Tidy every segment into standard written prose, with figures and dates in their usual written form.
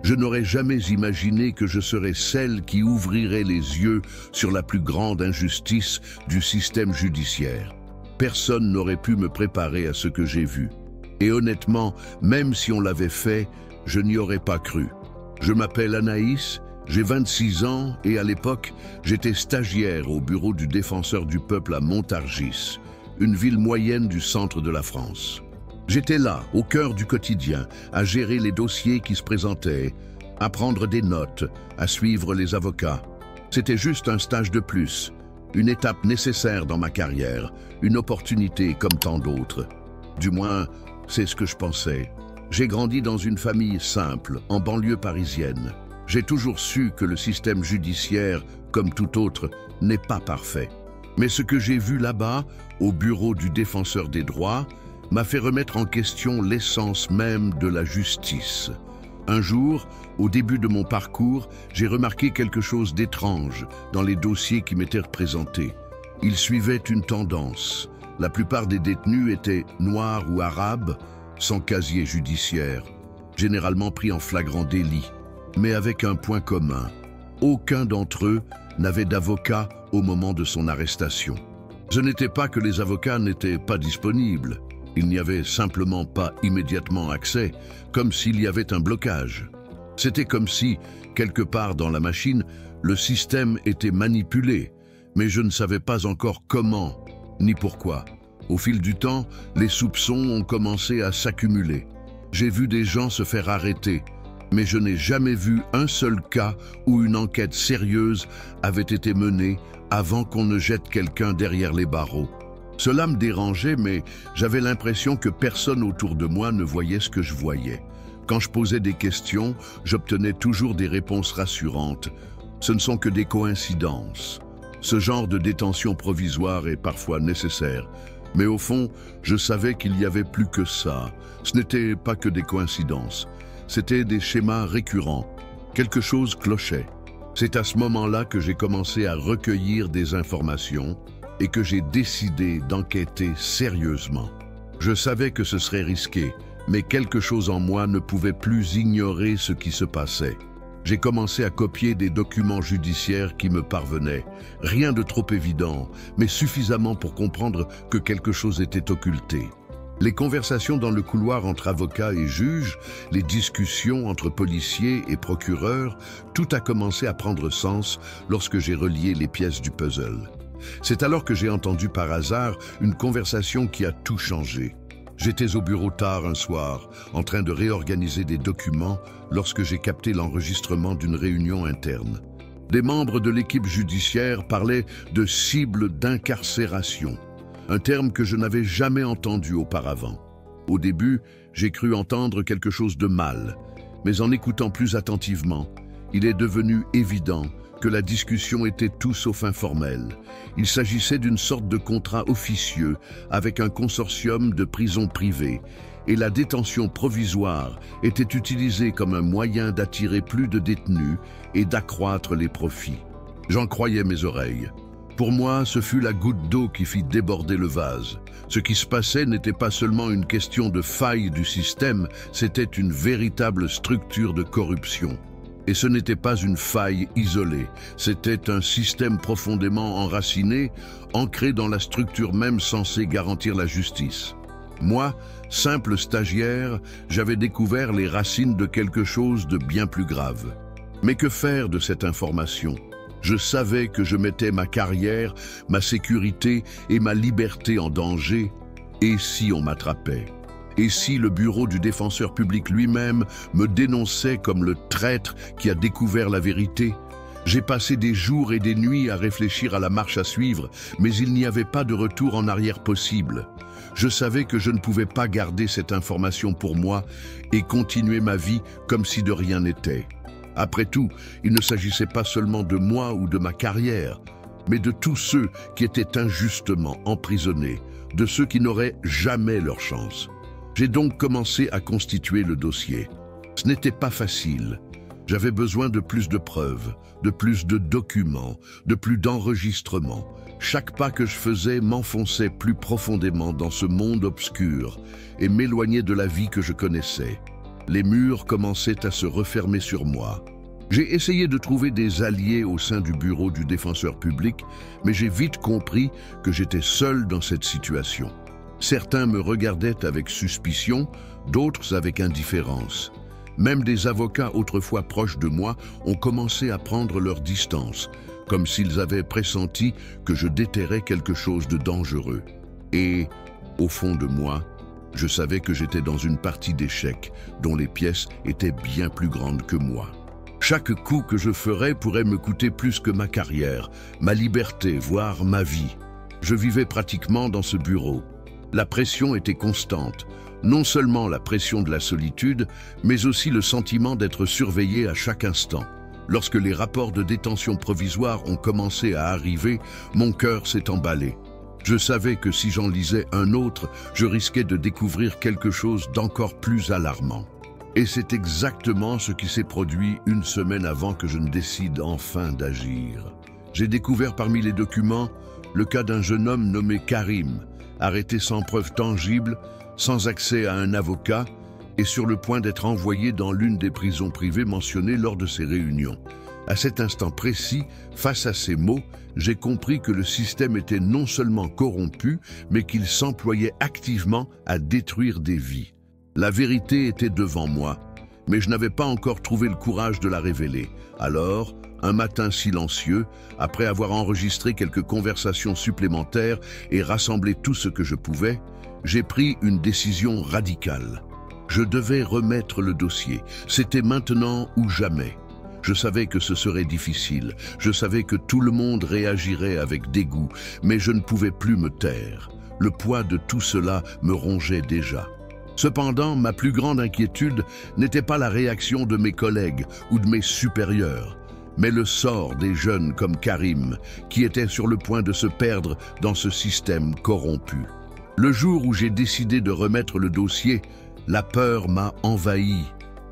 Je n'aurais jamais imaginé que je serais celle qui ouvrirait les yeux sur la plus grande injustice du système judiciaire. Personne n'aurait pu me préparer à ce que j'ai vu. Et honnêtement, même si on l'avait fait, je n'y aurais pas cru. Je m'appelle Anaïs, j'ai 26 ans et à l'époque, j'étais stagiaire au bureau du défenseur du peuple à Montargis, une ville moyenne du centre de la France. J'étais là, au cœur du quotidien, à gérer les dossiers qui se présentaient, à prendre des notes, à suivre les avocats. C'était juste un stage de plus, une étape nécessaire dans ma carrière, une opportunité comme tant d'autres. Du moins, c'est ce que je pensais. J'ai grandi dans une famille simple, en banlieue parisienne. J'ai toujours su que le système judiciaire, comme tout autre, n'est pas parfait. Mais ce que j'ai vu là-bas, au bureau du défenseur des droits, m'a fait remettre en question l'essence même de la justice. Un jour, au début de mon parcours, j'ai remarqué quelque chose d'étrange dans les dossiers qui m'étaient présentés. Ils suivaient une tendance. La plupart des détenus étaient noirs ou arabes, sans casier judiciaire, généralement pris en flagrant délit, mais avec un point commun. Aucun d'entre eux n'avait d'avocat au moment de son arrestation. Ce n'était pas que les avocats n'étaient pas disponibles. Il n'y avait simplement pas immédiatement accès, comme s'il y avait un blocage. C'était comme si, quelque part dans la machine, le système était manipulé, mais je ne savais pas encore comment, ni pourquoi. Au fil du temps, les soupçons ont commencé à s'accumuler. J'ai vu des gens se faire arrêter, mais je n'ai jamais vu un seul cas où une enquête sérieuse avait été menée avant qu'on ne jette quelqu'un derrière les barreaux. Cela me dérangeait, mais j'avais l'impression que personne autour de moi ne voyait ce que je voyais. Quand je posais des questions, j'obtenais toujours des réponses rassurantes. Ce ne sont que des coïncidences. Ce genre de détention provisoire est parfois nécessaire. Mais au fond, je savais qu'il y avait plus que ça. Ce n'était pas que des coïncidences. C'était des schémas récurrents. Quelque chose clochait. C'est à ce moment-là que j'ai commencé à recueillir des informations et que j'ai décidé d'enquêter sérieusement. Je savais que ce serait risqué, mais quelque chose en moi ne pouvait plus ignorer ce qui se passait. J'ai commencé à copier des documents judiciaires qui me parvenaient. Rien de trop évident, mais suffisamment pour comprendre que quelque chose était occulté. Les conversations dans le couloir entre avocats et juges, les discussions entre policiers et procureurs, tout a commencé à prendre sens lorsque j'ai relié les pièces du puzzle. C'est alors que j'ai entendu par hasard une conversation qui a tout changé. J'étais au bureau tard un soir, en train de réorganiser des documents, lorsque j'ai capté l'enregistrement d'une réunion interne. Des membres de l'équipe judiciaire parlaient de cible d'incarcération, un terme que je n'avais jamais entendu auparavant. Au début, j'ai cru entendre quelque chose de mal, mais en écoutant plus attentivement, il est devenu évident que la discussion était tout sauf informelle. Il s'agissait d'une sorte de contrat officieux avec un consortium de prisons privées, et la détention provisoire était utilisée comme un moyen d'attirer plus de détenus et d'accroître les profits. J'en croyais mes oreilles. Pour moi, ce fut la goutte d'eau qui fit déborder le vase. Ce qui se passait n'était pas seulement une question de faille du système, c'était une véritable structure de corruption. Et ce n'était pas une faille isolée, c'était un système profondément enraciné, ancré dans la structure même censée garantir la justice. Moi, simple stagiaire, j'avais découvert les racines de quelque chose de bien plus grave. Mais que faire de cette information ? Je savais que je mettais ma carrière, ma sécurité et ma liberté en danger, et si on m'attrapait ? Et si le bureau du défenseur public lui-même me dénonçait comme le traître qui a découvert la vérité? J'ai passé des jours et des nuits à réfléchir à la marche à suivre, mais il n'y avait pas de retour en arrière possible. Je savais que je ne pouvais pas garder cette information pour moi et continuer ma vie comme si de rien n'était. Après tout, il ne s'agissait pas seulement de moi ou de ma carrière, mais de tous ceux qui étaient injustement emprisonnés, de ceux qui n'auraient jamais leur chance. J'ai donc commencé à constituer le dossier. Ce n'était pas facile. J'avais besoin de plus de preuves, de plus de documents, de plus d'enregistrements. Chaque pas que je faisais m'enfonçait plus profondément dans ce monde obscur et m'éloignait de la vie que je connaissais. Les murs commençaient à se refermer sur moi. J'ai essayé de trouver des alliés au sein du bureau du défenseur public, mais j'ai vite compris que j'étais seul dans cette situation. Certains me regardaient avec suspicion, d'autres avec indifférence. Même des avocats autrefois proches de moi ont commencé à prendre leur distance, comme s'ils avaient pressenti que je déterrais quelque chose de dangereux. Et, au fond de moi, je savais que j'étais dans une partie d'échecs dont les pièces étaient bien plus grandes que moi. Chaque coup que je ferais pourrait me coûter plus que ma carrière, ma liberté, voire ma vie. Je vivais pratiquement dans ce bureau. La pression était constante. Non seulement la pression de la solitude, mais aussi le sentiment d'être surveillé à chaque instant. Lorsque les rapports de détention provisoire ont commencé à arriver, mon cœur s'est emballé. Je savais que si j'en lisais un autre, je risquais de découvrir quelque chose d'encore plus alarmant. Et c'est exactement ce qui s'est produit une semaine avant que je ne décide enfin d'agir. J'ai découvert parmi les documents le cas d'un jeune homme nommé Karim, arrêté sans preuve tangible, sans accès à un avocat et sur le point d'être envoyé dans l'une des prisons privées mentionnées lors de ces réunions. À cet instant précis, face à ces mots, j'ai compris que le système était non seulement corrompu, mais qu'il s'employait activement à détruire des vies. La vérité était devant moi, mais je n'avais pas encore trouvé le courage de la révéler. Alors, un matin silencieux, après avoir enregistré quelques conversations supplémentaires et rassemblé tout ce que je pouvais, j'ai pris une décision radicale. Je devais remettre le dossier. C'était maintenant ou jamais. Je savais que ce serait difficile. Je savais que tout le monde réagirait avec dégoût, mais je ne pouvais plus me taire. Le poids de tout cela me rongeait déjà. Cependant, ma plus grande inquiétude n'était pas la réaction de mes collègues ou de mes supérieurs, mais le sort des jeunes comme Karim, qui étaient sur le point de se perdre dans ce système corrompu. Le jour où j'ai décidé de remettre le dossier, la peur m'a envahi.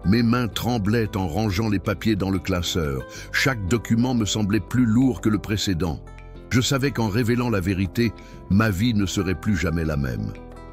Mes mains tremblaient en rangeant les papiers dans le classeur. Chaque document me semblait plus lourd que le précédent. Je savais qu'en révélant la vérité, ma vie ne serait plus jamais la même.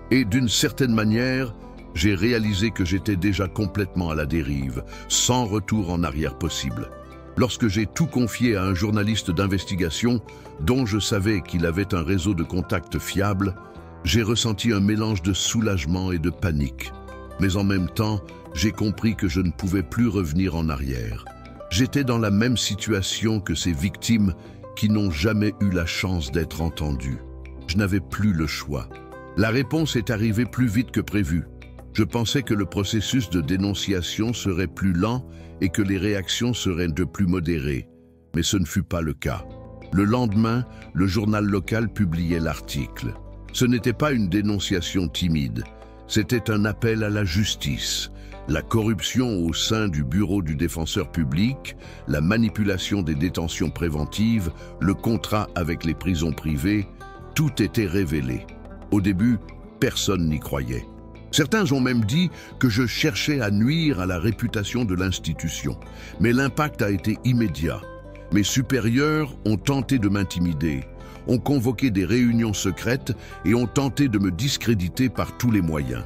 Et d'une certaine manière, j'ai réalisé que j'étais déjà complètement à la dérive, sans retour en arrière possible. Lorsque j'ai tout confié à un journaliste d'investigation, dont je savais qu'il avait un réseau de contacts fiables, j'ai ressenti un mélange de soulagement et de panique. Mais en même temps, j'ai compris que je ne pouvais plus revenir en arrière. J'étais dans la même situation que ces victimes qui n'ont jamais eu la chance d'être entendues. Je n'avais plus le choix. La réponse est arrivée plus vite que prévu. Je pensais que le processus de dénonciation serait plus lent et que les réactions seraient de plus modérées. Mais ce ne fut pas le cas. Le lendemain, le journal local publiait l'article. Ce n'était pas une dénonciation timide. C'était un appel à la justice. La corruption au sein du bureau du défenseur public, la manipulation des détentions préventives, le contrat avec les prisons privées, tout était révélé. Au début, personne n'y croyait. Certains ont même dit que je cherchais à nuire à la réputation de l'institution. Mais l'impact a été immédiat. Mes supérieurs ont tenté de m'intimider, ont convoqué des réunions secrètes et ont tenté de me discréditer par tous les moyens.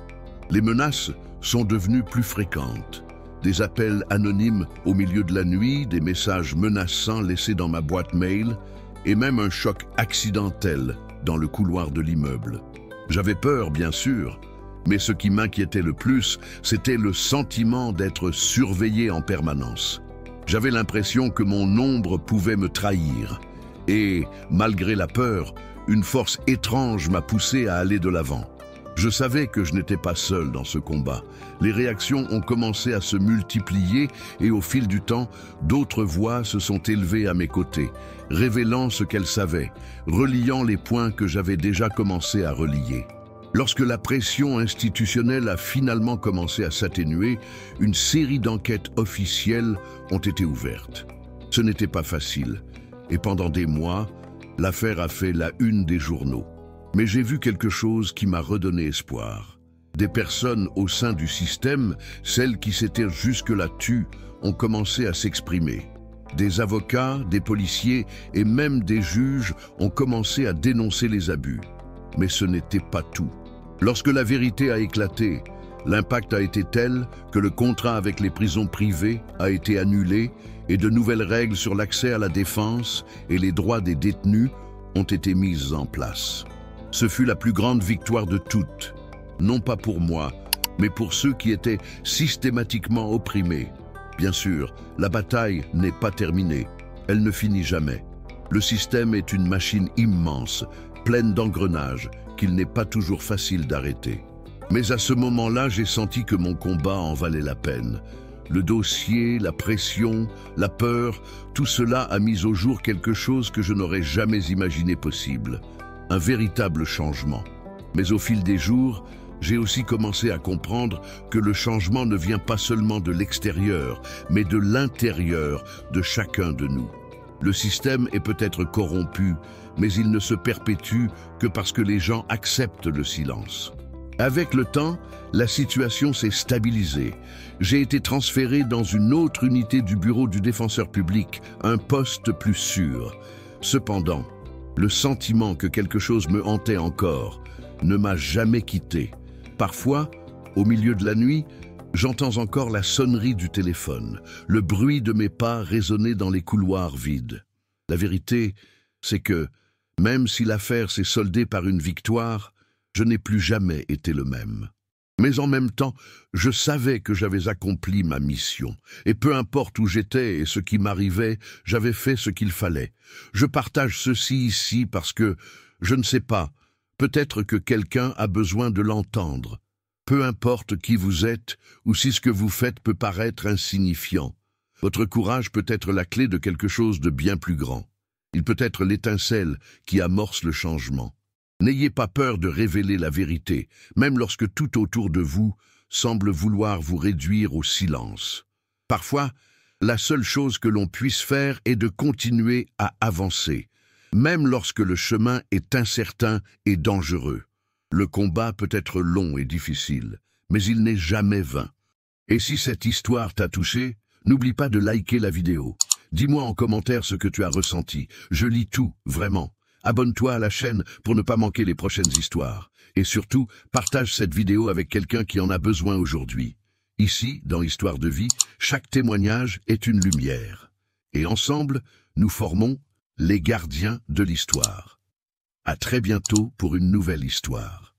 Les menaces sont devenues plus fréquentes. Des appels anonymes au milieu de la nuit, des messages menaçants laissés dans ma boîte mail et même un choc accidentel dans le couloir de l'immeuble. J'avais peur, bien sûr, mais ce qui m'inquiétait le plus, c'était le sentiment d'être surveillé en permanence. J'avais l'impression que mon ombre pouvait me trahir. Et, malgré la peur, une force étrange m'a poussé à aller de l'avant. Je savais que je n'étais pas seul dans ce combat. Les réactions ont commencé à se multiplier et au fil du temps, d'autres voix se sont élevées à mes côtés, révélant ce qu'elles savaient, reliant les points que j'avais déjà commencé à relier. Lorsque la pression institutionnelle a finalement commencé à s'atténuer, une série d'enquêtes officielles ont été ouvertes. Ce n'était pas facile, et pendant des mois, l'affaire a fait la une des journaux. Mais j'ai vu quelque chose qui m'a redonné espoir. Des personnes au sein du système, celles qui s'étaient jusque-là tues, ont commencé à s'exprimer. Des avocats, des policiers et même des juges ont commencé à dénoncer les abus. Mais ce n'était pas tout. Lorsque la vérité a éclaté, L'impact a été tel que le contrat avec les prisons privées a été annulé et de nouvelles règles sur l'accès à la défense et les droits des détenus ont été mises en place. Ce fut la plus grande victoire de toutes, non pas pour moi, mais pour ceux qui étaient systématiquement opprimés. Bien sûr, la bataille n'est pas terminée, elle ne finit jamais. Le système est une machine immense, pleine d'engrenages, qu'il n'est pas toujours facile d'arrêter. Mais à ce moment-là, j'ai senti que mon combat en valait la peine. Le dossier, la pression, la peur, tout cela a mis au jour quelque chose que je n'aurais jamais imaginé possible. Un véritable changement. Mais au fil des jours, j'ai aussi commencé à comprendre que le changement ne vient pas seulement de l'extérieur, mais de l'intérieur de chacun de nous. Le système est peut-être corrompu, mais il ne se perpétue que parce que les gens acceptent le silence. Avec le temps, la situation s'est stabilisée. J'ai été transféré dans une autre unité du bureau du défenseur public, un poste plus sûr. Cependant, le sentiment que quelque chose me hantait encore ne m'a jamais quitté. Parfois, au milieu de la nuit, j'entends encore la sonnerie du téléphone, le bruit de mes pas résonner dans les couloirs vides. La vérité, c'est que, même si l'affaire s'est soldée par une victoire, je n'ai plus jamais été le même. Mais en même temps, je savais que j'avais accompli ma mission. Et peu importe où j'étais et ce qui m'arrivait, j'avais fait ce qu'il fallait. Je partage ceci ici parce que, je ne sais pas, peut-être que quelqu'un a besoin de l'entendre. Peu importe qui vous êtes ou si ce que vous faites peut paraître insignifiant. Votre courage peut être la clé de quelque chose de bien plus grand. Il peut être l'étincelle qui amorce le changement. N'ayez pas peur de révéler la vérité, même lorsque tout autour de vous semble vouloir vous réduire au silence. Parfois, la seule chose que l'on puisse faire est de continuer à avancer, même lorsque le chemin est incertain et dangereux. Le combat peut être long et difficile, mais il n'est jamais vain. Et si cette histoire t'a touché, n'oublie pas de liker la vidéo. Dis-moi en commentaire ce que tu as ressenti. Je lis tout, vraiment. Abonne-toi à la chaîne pour ne pas manquer les prochaines histoires. Et surtout, partage cette vidéo avec quelqu'un qui en a besoin aujourd'hui. Ici, dans Histoire de vie, chaque témoignage est une lumière. Et ensemble, nous formons les gardiens de l'histoire. À très bientôt pour une nouvelle histoire.